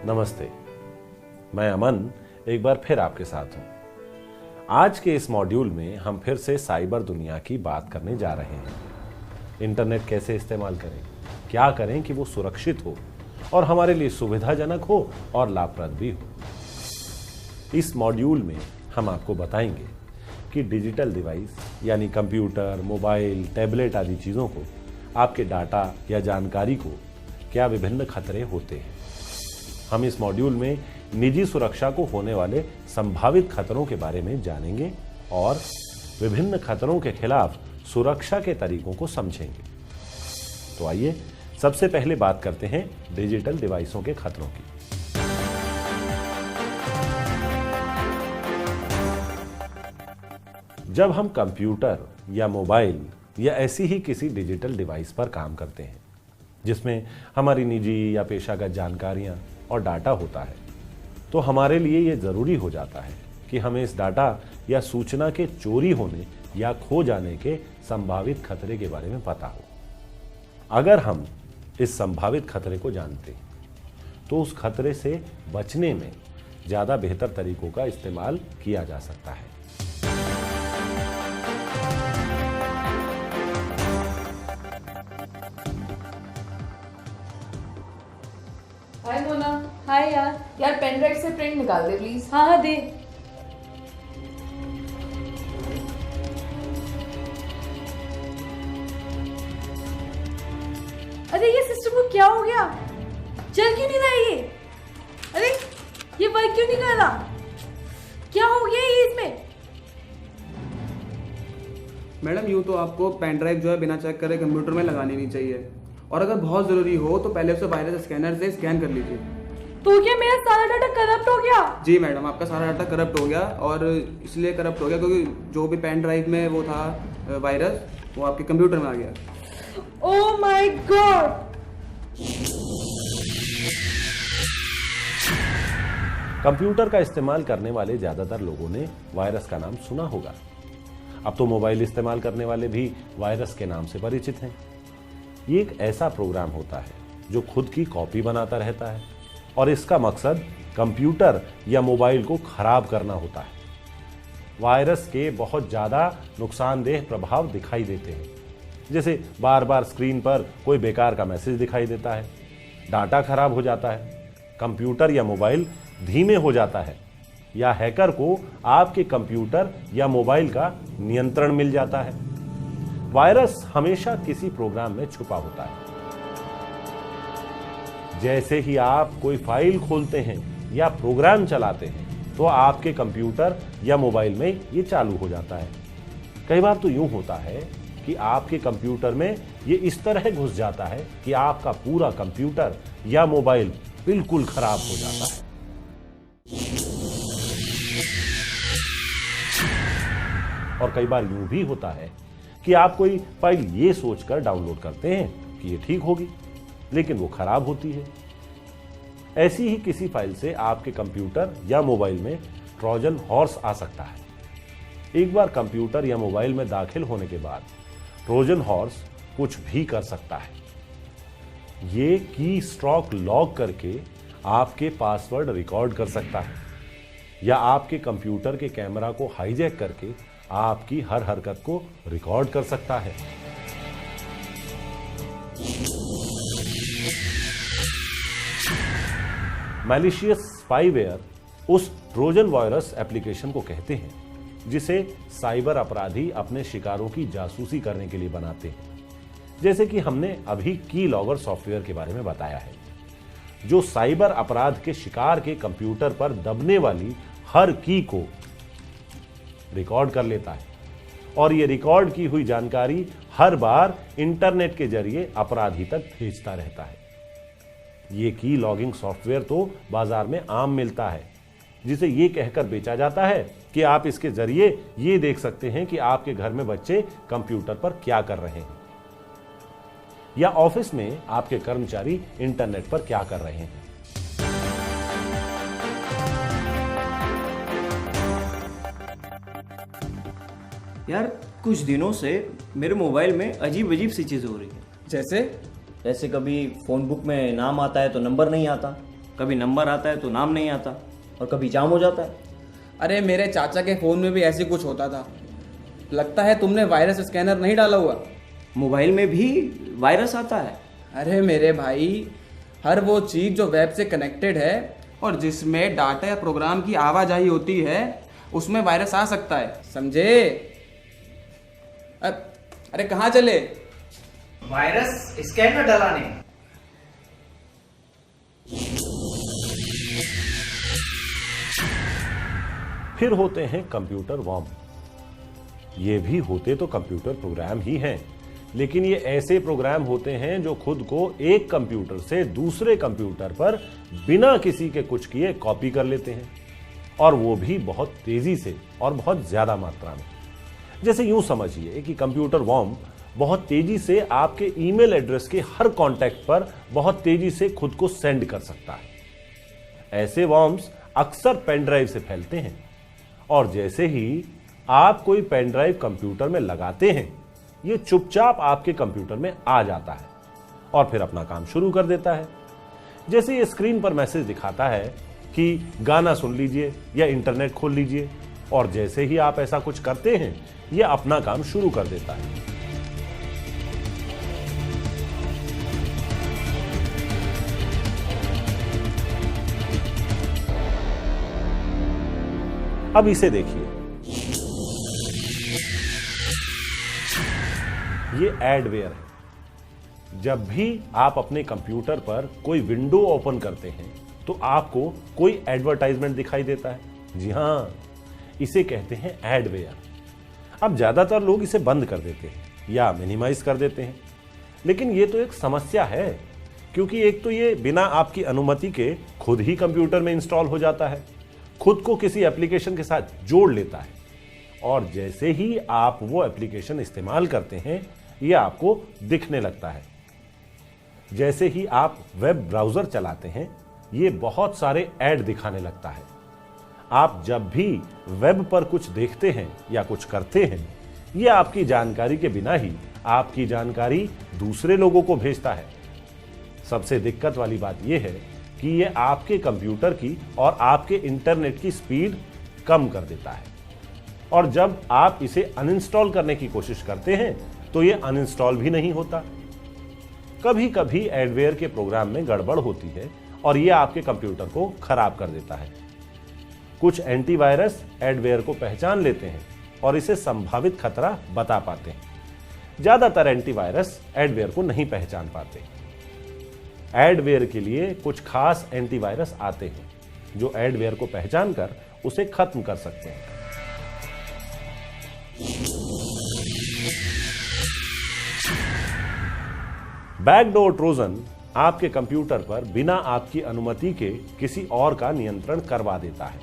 नमस्ते, मैं अमन एक बार फिर आपके साथ हूं। आज के इस मॉड्यूल में हम फिर से साइबर दुनिया की बात करने जा रहे हैं। इंटरनेट कैसे इस्तेमाल करें, क्या करें कि वो सुरक्षित हो और हमारे लिए सुविधाजनक हो और लाभप्रद भी हो। इस मॉड्यूल में हम आपको बताएंगे कि डिजिटल डिवाइस यानी कंप्यूटर, मोबाइल, टैबलेट आदि चीज़ों को, आपके डाटा या जानकारी को क्या विभिन्न खतरे होते हैं। हम इस मॉड्यूल में निजी सुरक्षा को होने वाले संभावित खतरों के बारे में जानेंगे और विभिन्न खतरों के खिलाफ सुरक्षा के तरीकों को समझेंगे। तो आइए सबसे पहले बात करते हैं डिजिटल डिवाइसों के खतरों की। जब हम कंप्यूटर या मोबाइल या ऐसी ही किसी डिजिटल डिवाइस पर काम करते हैं जिसमें हमारी निजी या पेशागत जानकारियां और डाटा होता है, तो हमारे लिए ये जरूरी हो जाता है कि हमें इस डाटा या सूचना के चोरी होने या खो जाने के संभावित खतरे के बारे में पता हो। अगर हम इस संभावित खतरे को जानते हैं तो उस खतरे से बचने में ज्यादा बेहतर तरीकों का इस्तेमाल किया जा सकता है। हाय मोना। हाय यार पेन ड्राइव से प्रिंट निकाल दे प्लीज। हाँ दे। अरे ये सिस्टम को क्या हो गया? चल क्यों नहीं रहा ये? अरे ये वर्क क्यों नहीं कर रहा? क्या हो गया ये इसमें? मैडम यूँ तो आपको पेन ड्राइव जो है बिना चेक करे कंप्यूटर में लगानी नहीं चाहिए, और अगर बहुत ज़रूरी हो तो पहले उसे वायरस स्कैनर से स्कैन कर लीजिए। तो क्या मेरा सारा डाटा करप्ट हो गया? जी मैडम, आपका सारा डाटा करप्ट हो गया, और इसलिए करप्ट हो गया क्योंकि जो भी पेन ड्राइव में वो था वायरस, वो आपके कंप्यूटर में आ गया। Oh my God! कंप्यूटर का इस्तेमाल करने वाले ज्यादातर लोगों ने वायरस का नाम सुना होगा। अब तो मोबाइल इस्तेमाल करने वाले भी वायरस के नाम से परिचित हैं। ये एक ऐसा प्रोग्राम होता है जो खुद की कॉपी बनाता रहता है और इसका मकसद कंप्यूटर या मोबाइल को खराब करना होता है। वायरस के बहुत ज्यादा नुकसानदेह प्रभाव दिखाई देते हैं, जैसे बार बार स्क्रीन पर कोई बेकार का मैसेज दिखाई देता है, डाटा खराब हो जाता है, कंप्यूटर या मोबाइल धीमे हो जाता है, या हैकर को आपके कंप्यूटर या मोबाइल का नियंत्रण मिल जाता है। वायरस हमेशा किसी प्रोग्राम में छुपा होता है। जैसे ही आप कोई फाइल खोलते हैं या प्रोग्राम चलाते हैं तो आपके कंप्यूटर या मोबाइल में ये चालू हो जाता है। कई बार तो यूं होता है कि आपके कंप्यूटर में ये इस तरह घुस जाता है कि आपका पूरा कंप्यूटर या मोबाइल बिल्कुल खराब हो जाता है। और कई बार यूं भी होता है कि आप कोई फाइल ये सोचकर डाउनलोड करते हैं कि ये ठीक होगी, लेकिन वो खराब होती है। ऐसी ही किसी फाइल से आपके कंप्यूटर या मोबाइल में ट्रोजन हॉर्स आ सकता है। एक बार कंप्यूटर या मोबाइल में दाखिल होने के बाद ट्रोजन हॉर्स कुछ भी कर सकता है। ये की स्ट्रोक लॉक करके आपके पासवर्ड रिकॉर्ड कर सकता है, या आपके कंप्यूटर के कैमरा को हाईजैक करके आपकी हर हरकत को रिकॉर्ड कर सकता है। मैलिशियस स्पाईवेयर उस ट्रोजन वायरस एप्लीकेशन को कहते हैं जिसे साइबर अपराधी अपने शिकारों की जासूसी करने के लिए बनाते हैं, जैसे कि हमने अभी की लॉगर सॉफ्टवेयर के बारे में बताया है, जो साइबर अपराध के शिकार के कंप्यूटर पर दबने वाली हर की को रिकॉर्ड कर लेता है, और ये रिकॉर्ड की हुई जानकारी हर बार इंटरनेट के जरिए अपराधी तक भेजता रहता है। ये की लॉगिंग सॉफ्टवेयर तो बाजार में आम मिलता है, जिसे ये कहकर बेचा जाता है कि आप इसके जरिए ये देख सकते हैं कि आपके घर में बच्चे कंप्यूटर पर क्या कर रहे हैं, या ऑफिस में आपके कर्मचारी इंटरनेट पर क्या कर रहे हैं। यार कुछ दिनों से मेरे मोबाइल में अजीब अजीब सी चीज़ें हो रही हैं। जैसे जैसे कभी फ़ोन बुक में नाम आता है तो नंबर नहीं आता, कभी नंबर आता है तो नाम नहीं आता, और कभी जाम हो जाता है। अरे मेरे चाचा के फ़ोन में भी ऐसे कुछ होता था। लगता है तुमने वायरस स्कैनर नहीं डाला हुआ। मोबाइल में भी वायरस आता है? अरे मेरे भाई, हर वो चीज़ जो वेब से कनेक्टेड है और जिसमें डाटा या प्रोग्राम की आवाजाही होती है, उसमें वायरस आ सकता है, समझे? अरे कहाँ चले? वायरस स्कैनर डलाने। फिर होते हैं कंप्यूटर वॉर्म। ये भी होते तो कंप्यूटर प्रोग्राम ही हैं, लेकिन ये ऐसे प्रोग्राम होते हैं जो खुद को एक कंप्यूटर से दूसरे कंप्यूटर पर बिना किसी के कुछ किए कॉपी कर लेते हैं, और वो भी बहुत तेजी से और बहुत ज्यादा मात्रा में। जैसे यूं समझिए कि कंप्यूटर वॉर्म बहुत तेजी से आपके ईमेल एड्रेस के हर कॉन्टैक्ट पर बहुत तेजी से खुद को सेंड कर सकता है। ऐसे वॉर्म्स अक्सर पेन ड्राइव से फैलते हैं, और जैसे ही आप कोई पेन ड्राइव कंप्यूटर में लगाते हैं, ये चुपचाप आपके कंप्यूटर में आ जाता है और फिर अपना काम शुरू कर देता है। जैसे ये स्क्रीन पर मैसेज दिखाता है कि गाना सुन लीजिए या इंटरनेट खोल लीजिए, और जैसे ही आप ऐसा कुछ करते हैं, ये अपना काम शुरू कर देता है। अब इसे देखिए, ये एडवेयर है। जब भी आप अपने कंप्यूटर पर कोई विंडो ओपन करते हैं तो आपको कोई एडवर्टाइजमेंट दिखाई देता है। जी हां, इसे कहते हैं एडवेयर। अब ज्यादातर लोग इसे बंद कर देते हैं या मिनिमाइज कर देते हैं, लेकिन ये तो एक समस्या है, क्योंकि एक तो ये बिना आपकी अनुमति के खुद ही कंप्यूटर में इंस्टॉल हो जाता है, खुद को किसी एप्लीकेशन के साथ जोड़ लेता है, और जैसे ही आप वो एप्लीकेशन इस्तेमाल करते हैं, ये आपको दिखने लगता है। जैसे ही आप वेब ब्राउजर चलाते हैं, ये बहुत सारे ऐड दिखाने लगता है। आप जब भी वेब पर कुछ देखते हैं या कुछ करते हैं, ये आपकी जानकारी के बिना ही आपकी जानकारी दूसरे लोगों को भेजता है। सबसे दिक्कत वाली बात यह है कि ये आपके कंप्यूटर की और आपके इंटरनेट की स्पीड कम कर देता है, और जब आप इसे अनइंस्टॉल करने की कोशिश करते हैं तो ये अनइंस्टॉल भी नहीं होता। कभी कभी एडवेयर के प्रोग्राम में गड़बड़ होती है और ये आपके कंप्यूटर को खराब कर देता है। कुछ एंटीवायरस एडवेयर को पहचान लेते हैं और इसे संभावित खतरा बता पाते हैं। ज्यादातर एंटीवायरस एडवेयर को नहीं पहचान पाते। एडवेयर के लिए कुछ खास एंटीवायरस आते हैं जो एडवेयर को पहचान कर उसे खत्म कर सकते हैं। बैकडोर ट्रोजन आपके कंप्यूटर पर बिना आपकी अनुमति के किसी और का नियंत्रण करवा देता है।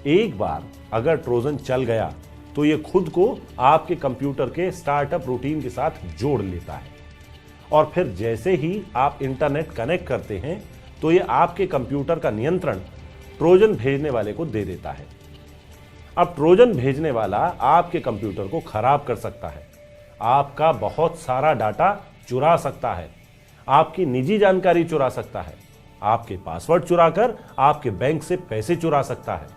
एक बार अगर ट्रोजन चल गया तो यह खुद को आपके कंप्यूटर के स्टार्टअप रूटीन के साथ जोड़ लेता है, और फिर जैसे ही आप इंटरनेट कनेक्ट करते हैं तो यह आपके कंप्यूटर का नियंत्रण ट्रोजन भेजने वाले को दे देता है। अब ट्रोजन भेजने वाला आपके कंप्यूटर को खराब कर सकता है, आपका बहुत सारा डाटा चुरा सकता है, आपकी निजी जानकारी चुरा सकता है, आपके पासवर्ड चुराकर आपके बैंक से पैसे चुरा सकता है,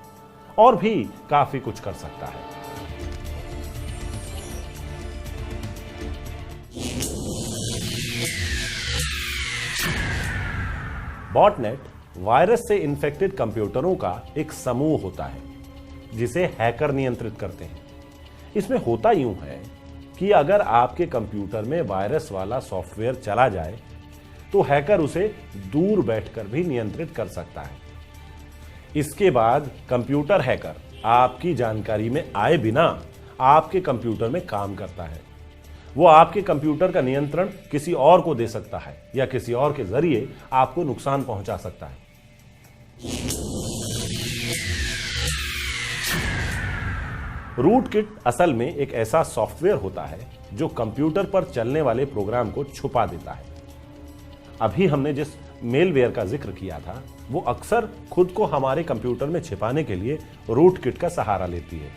और भी काफी कुछ कर सकता है। बॉटनेट वायरस से इन्फेक्टेड कंप्यूटरों का एक समूह होता है जिसे हैकर नियंत्रित करते हैं। इसमें होता यूं है कि अगर आपके कंप्यूटर में वायरस वाला सॉफ्टवेयर चला जाए तो हैकर उसे दूर बैठकर भी नियंत्रित कर सकता है। इसके बाद कंप्यूटर हैकर आपकी जानकारी में आए बिना आपके कंप्यूटर में काम करता है। वो आपके कंप्यूटर का नियंत्रण किसी और को दे सकता है या किसी और के जरिए आपको नुकसान पहुंचा सकता है। रूटकिट असल में एक ऐसा सॉफ्टवेयर होता है जो कंप्यूटर पर चलने वाले प्रोग्राम को छुपा देता है। अभी हमने जिस मेलवेयर का जिक्र किया था, वो अक्सर खुद को हमारे कंप्यूटर में छिपाने के लिए रूटकिट का सहारा लेती है।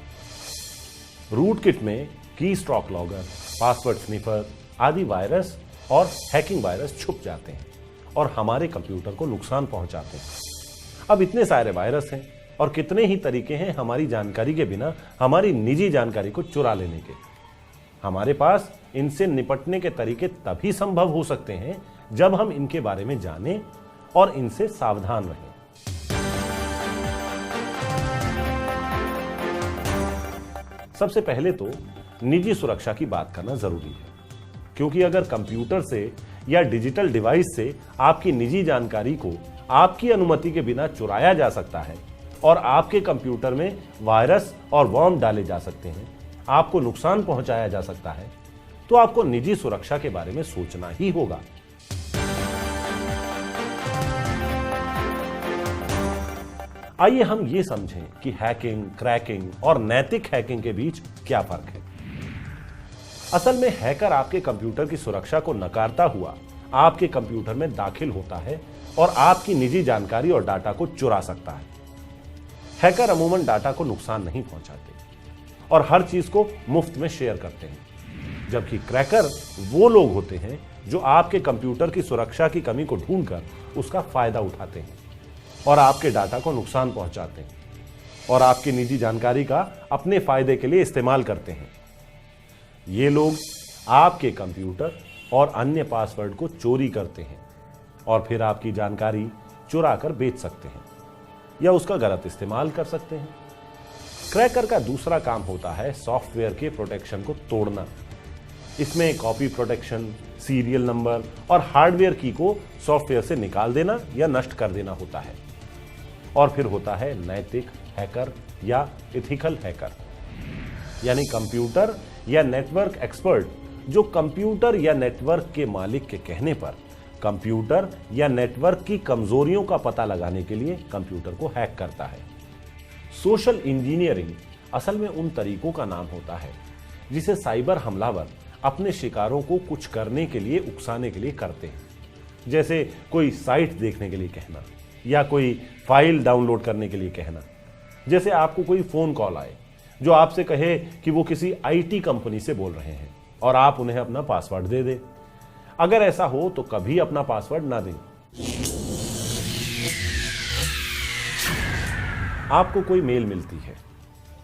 रूटकिट में कीस्ट्रोक लॉगर, पासवर्ड स्निफर आदि वायरस और हैकिंग वायरस छुप जाते हैं और हमारे कंप्यूटर को नुकसान पहुंचाते हैं। अब इतने सारे वायरस हैं और कितने ही तरीके हैं हमारी जानकारी के बिना हमारी निजी जानकारी को चुरा लेने के। हमारे पास इनसे निपटने के तरीके तभी संभव हो सकते हैं जब हम इनके बारे में जानें और इनसे सावधान रहें। सबसे पहले तो निजी सुरक्षा की बात करना जरूरी है, क्योंकि अगर कंप्यूटर से या डिजिटल डिवाइस से आपकी निजी जानकारी को आपकी अनुमति के बिना चुराया जा सकता है और आपके कंप्यूटर में वायरस और वर्म डाले जा सकते हैं, आपको नुकसान पहुंचाया जा सकता है, तो आपको निजी सुरक्षा के बारे में सोचना ही होगा। आइए हम ये समझें कि हैकिंग, क्रैकिंग और नैतिक हैकिंग के बीच क्या फर्क है। असल में हैकर आपके कंप्यूटर की सुरक्षा को नकारता हुआ आपके कंप्यूटर में दाखिल होता है और आपकी निजी जानकारी और डाटा को चुरा सकता है। हैकर अमूमन डाटा को नुकसान नहीं पहुंचाते और हर चीज को मुफ्त में शेयर करते हैं, जबकि क्रैकर वो लोग होते हैं जो आपके कंप्यूटर की सुरक्षा की कमी को ढूंढकर उसका फायदा उठाते हैं और आपके डाटा को नुकसान पहुंचाते हैं और आपकी निजी जानकारी का अपने फायदे के लिए इस्तेमाल करते हैं। ये लोग आपके कंप्यूटर और अन्य पासवर्ड को चोरी करते हैं और फिर आपकी जानकारी चुरा कर बेच सकते हैं या उसका गलत इस्तेमाल कर सकते हैं। क्रैकर का दूसरा काम होता है सॉफ्टवेयर के प्रोटेक्शन को तोड़ना। इसमें कॉपी प्रोटेक्शन, सीरियल नंबर और हार्डवेयर की को सॉफ्टवेयर से निकाल देना या नष्ट कर देना होता है। और फिर होता है नैतिक हैकर या एथिकल हैकर, यानी कंप्यूटर या नेटवर्क एक्सपर्ट जो कंप्यूटर या नेटवर्क के मालिक के कहने पर कंप्यूटर या नेटवर्क की कमजोरियों का पता लगाने के लिए कंप्यूटर को हैक करता है। सोशल इंजीनियरिंग असल में उन तरीकों का नाम होता है जिसे साइबर हमलावर अपने शिकारों को कुछ करने के लिए उकसाने के लिए करते हैं, जैसे कोई साइट देखने के लिए कहना या कोई फाइल डाउनलोड करने के लिए कहना। जैसे आपको कोई फोन कॉल आए जो आपसे कहे कि वो किसी आईटी कंपनी से बोल रहे हैं और आप उन्हें अपना पासवर्ड दे दें। अगर ऐसा हो तो कभी अपना पासवर्ड ना दें। आपको कोई मेल मिलती है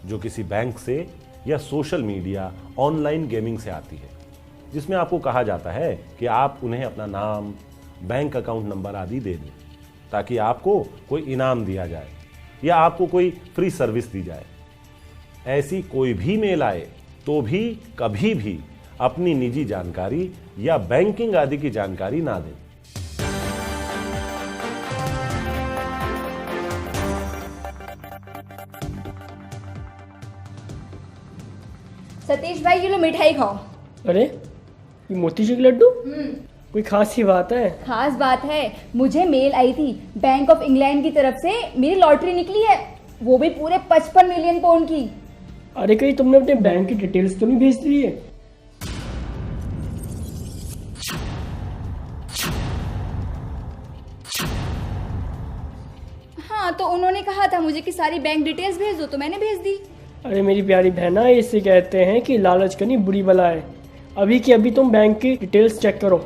जो किसी बैंक से या सोशल मीडिया, ऑनलाइन गेमिंग से आती है, जिसमें आपको कहा जाता है कि आप उन्हें अपना नाम, बैंक अकाउंट नंबर आदि दे दें ताकि आपको कोई इनाम दिया जाए या आपको कोई फ्री सर्विस दी जाए। ऐसी कोई भी मेल आए तो भी कभी भी अपनी निजी जानकारी या बैंकिंग आदि की जानकारी ना दें। सतीश भाई ये लो मिठाई खाओ। अरे ये मोतीचूर के लड्डू, कोई खास ही बात है? खास बात है, मुझे मेल आई थी बैंक ऑफ इंग्लैंड की तरफ से, मेरी लॉटरी निकली है, वो भी पूरे 55 मिलियन पाउंड की। अरे कहीं तुमने अपने बैंक की डिटेल्स तो नहीं भेज दी है? हाँ तो उन्होंने कहा था मुझे कि सारी बैंक डिटेल्स भेज दो, तो मैंने भेज दी। अरे मेरी प्यारी बहना, इसे कहते हैं कि लालच करनी बुरी बला है। अभी की अभी तुम बैंक की डिटेल्स चेक करो।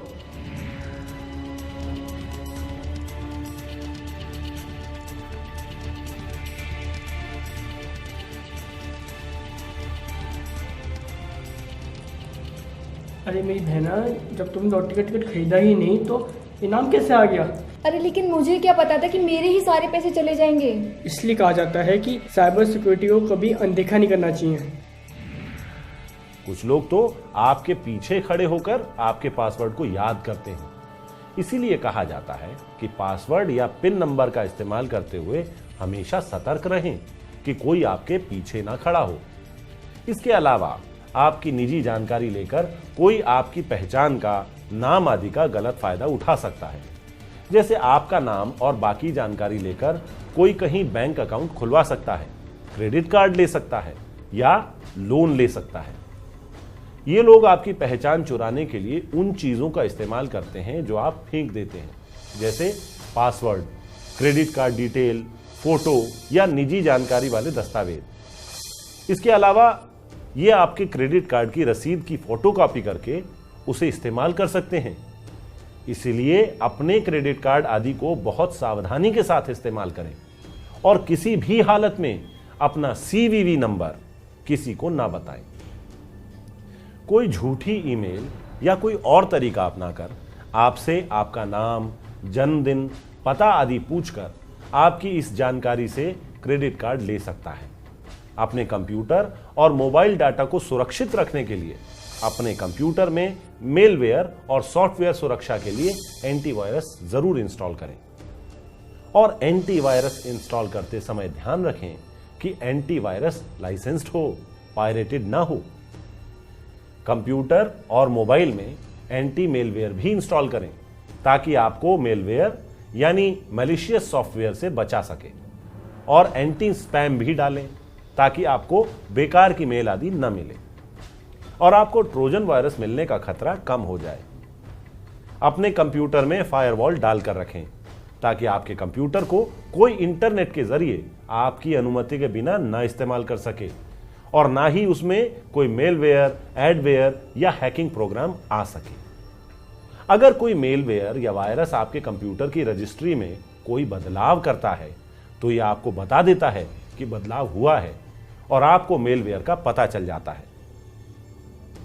अरे मेरी बहना, जब तुमने लॉटरी का टिकट खरीदा ही नहीं तो इनाम कैसे आ गया? अरे लेकिन मुझे क्या पता था कि मेरे ही सारे पैसे चले जाएंगे। इसलिए कहा जाता है कि साइबर सिक्योरिटी को कभी अनदेखा नहीं करना चाहिए। कुछ लोग तो आपके पीछे खड़े होकर आपके पासवर्ड को याद करते हैं। इसीलिए कहा जाता है कि पासवर्ड या पिन नंबर का इस्तेमाल करते हुए हमेशा सतर्क रहें कि कोई आपके पीछे ना खड़ा हो। इसके अलावा आपकी निजी जानकारी लेकर कोई आपकी पहचान का, नाम आदि का गलत फायदा उठा सकता है। जैसे आपका नाम और बाकी जानकारी लेकर कोई कहीं बैंक अकाउंट खुलवा सकता है, क्रेडिट कार्ड ले सकता है या लोन ले सकता है। ये लोग आपकी पहचान चुराने के लिए उन चीजों का इस्तेमाल करते हैं जो आप फेंक देते हैं, जैसे password, credit card detail, photo या निजी जानकारी वाले दस्तावेज। इसके अलावा ये आपके क्रेडिट कार्ड की रसीद की फोटोकॉपी करके उसे इस्तेमाल कर सकते हैं। इसलिए अपने क्रेडिट कार्ड आदि को बहुत सावधानी के साथ इस्तेमाल करें और किसी भी हालत में अपना CVV नंबर किसी को ना बताएं। कोई झूठी ईमेल या कोई और तरीका अपनाकर आपसे आपका नाम, जन्मदिन, पता आदि पूछकर आपकी इस जानकारी से क्रेडिट कार्ड ले सकता है। अपने कंप्यूटर और मोबाइल डाटा को सुरक्षित रखने के लिए अपने कंप्यूटर में मेलवेयर और सॉफ्टवेयर सुरक्षा के लिए एंटीवायरस जरूर इंस्टॉल करें और एंटीवायरस इंस्टॉल करते समय ध्यान रखें कि एंटीवायरस लाइसेंस्ड हो, पायरेटेड ना हो। कंप्यूटर और मोबाइल में एंटी मेलवेयर भी इंस्टॉल करें ताकि आपको मेलवेयर यानी मैलिशियस सॉफ्टवेयर से बचा सके और एंटी स्पैम भी डालें ताकि आपको बेकार की मेल आदि न मिले और आपको ट्रोजन वायरस मिलने का खतरा कम हो जाए। अपने कंप्यूटर में फायरवॉल डालकर रखें ताकि आपके कंप्यूटर को कोई इंटरनेट के जरिए आपकी अनुमति के बिना ना इस्तेमाल कर सके और ना ही उसमें कोई मेलवेयर, एडवेयर या हैकिंग प्रोग्राम आ सके। अगर कोई मेलवेयर या वायरस आपके कंप्यूटर की रजिस्ट्री में कोई बदलाव करता है तो यह आपको बता देता है कि बदलाव हुआ है और आपको मेलवेयर का पता चल जाता है।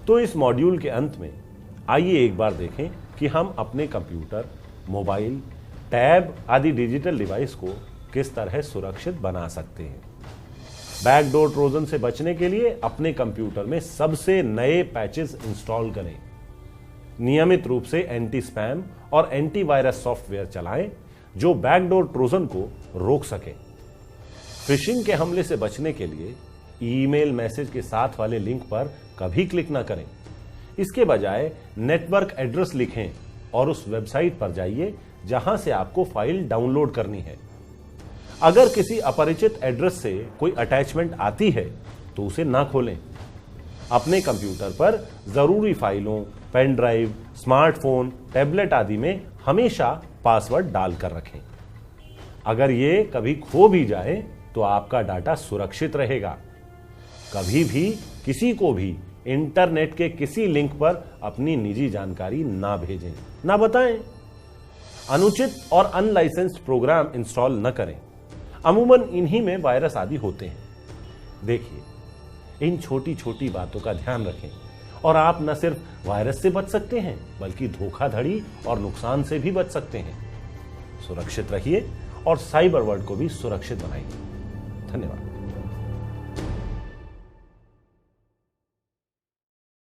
तो इस मॉड्यूल के अंत में आइए एक बार देखें कि हम अपने कंप्यूटर, मोबाइल, टैब आदि डिजिटल डिवाइस को किस तरह सुरक्षित बना सकते हैं। बैकडोर ट्रोजन से बचने के लिए अपने कंप्यूटर में सबसे नए पैचेस इंस्टॉल करें। नियमित रूप से एंटी स्पैम और एंटीवायरस सॉफ्टवेयर चलाएं जो बैकडोर ट्रोजन को रोक सके। फिशिंग के हमले से बचने के लिए ईमेल मैसेज के साथ वाले लिंक पर कभी क्लिक ना करें। इसके बजाय नेटवर्क एड्रेस लिखें और उस वेबसाइट पर जाइए जहां से आपको फाइल डाउनलोड करनी है। अगर किसी अपरिचित एड्रेस से कोई अटैचमेंट आती है तो उसे ना खोलें। अपने कंप्यूटर पर जरूरी फाइलों, पेन ड्राइव, स्मार्टफोन, टैबलेट आदि में हमेशा पासवर्ड डालकर रखें। अगर ये कभी खो भी जाए तो आपका डाटा सुरक्षित रहेगा। कभी भी किसी को भी इंटरनेट के किसी लिंक पर अपनी निजी जानकारी ना भेजें, ना बताएं। अनुचित और अनलाइसेंस्ड प्रोग्राम इंस्टॉल न करें। अमूमन इन्हीं में वायरस आदि होते हैं। देखिए, इन छोटी छोटी बातों का ध्यान रखें और आप न सिर्फ वायरस से बच सकते हैं बल्कि धोखाधड़ी और नुकसान से भी बच सकते हैं। सुरक्षित रहिए और साइबर वर्ल्ड को भी सुरक्षित बनाइए। धन्यवाद।